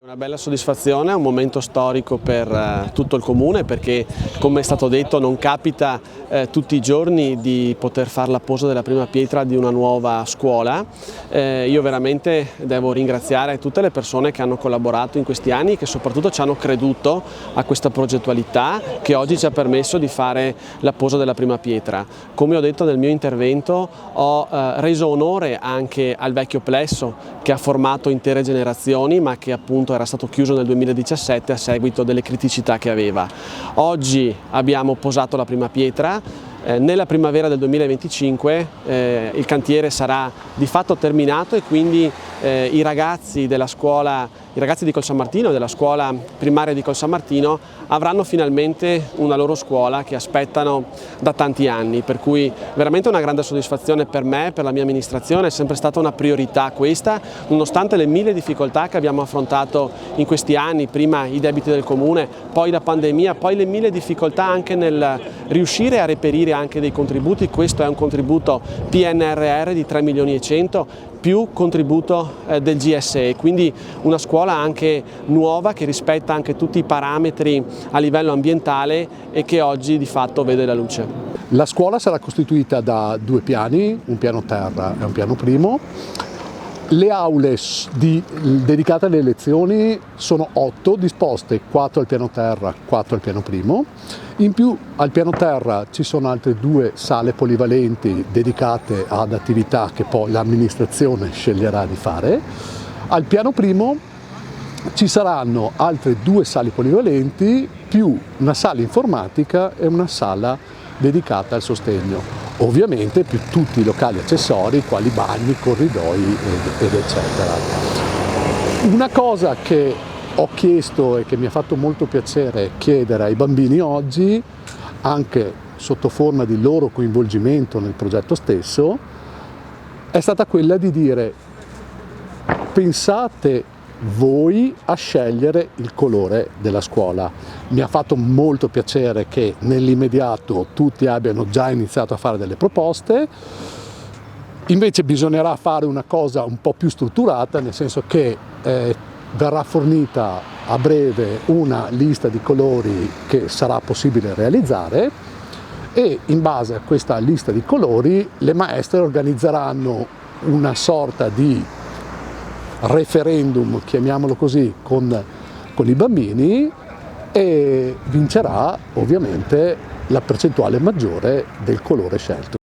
Una bella soddisfazione, è un momento storico per tutto il comune perché, come è stato detto, non capita tutti i giorni di poter fare la posa della prima pietra di una nuova scuola. Io veramente devo ringraziare tutte le persone che hanno collaborato in questi anni e che soprattutto ci hanno creduto a questa progettualità che oggi ci ha permesso di fare la posa della prima pietra. Come ho detto nel mio intervento, ho reso onore anche al vecchio plesso che ha formato intere generazioni ma che appunto era stato chiuso nel 2017 a seguito delle criticità che aveva. Oggi abbiamo posato la prima pietra. Nella primavera del 2025 il cantiere sarà di fatto terminato e quindi i ragazzi della scuola, i ragazzi di Col San Martino, della scuola primaria di Col San Martino, avranno finalmente una loro scuola che aspettano da tanti anni, per cui veramente una grande soddisfazione per me, per la mia amministrazione. È sempre stata una priorità questa, nonostante le mille difficoltà che abbiamo affrontato in questi anni, prima i debiti del comune, poi la pandemia, poi le mille difficoltà anche nel riuscire a reperire anche dei contributi. Questo è un contributo PNRR di 3 milioni e 100 più contributo del GSE, quindi una scuola anche nuova che rispetta anche tutti i parametri a livello ambientale e che oggi di fatto vede la luce. La scuola sarà costituita da due piani, un piano terra e un piano primo. Le aule dedicate alle lezioni sono 8, disposte 4 al piano terra, 4 al piano primo. In più al piano terra ci sono altre 2 sale polivalenti dedicate ad attività che poi l'amministrazione sceglierà di fare. Al piano primo ci saranno altre 2 sale polivalenti più una sala informatica e una sala dedicata al sostegno. Ovviamente più tutti i locali accessori quali bagni, corridoi ed eccetera. Una cosa che ho chiesto e che mi ha fatto molto piacere chiedere ai bambini oggi, anche sotto forma di loro coinvolgimento nel progetto stesso, è stata quella di dire: pensate voi a scegliere il colore della scuola. Mi ha fatto molto piacere che nell'immediato tutti abbiano già iniziato a fare delle proposte. Invece bisognerà fare una cosa un po' più strutturata, nel senso che verrà fornita a breve una lista di colori che sarà possibile realizzare e in base a questa lista di colori le maestre organizzeranno una sorta di referendum, chiamiamolo così, con i bambini, e vincerà ovviamente la percentuale maggiore del colore scelto.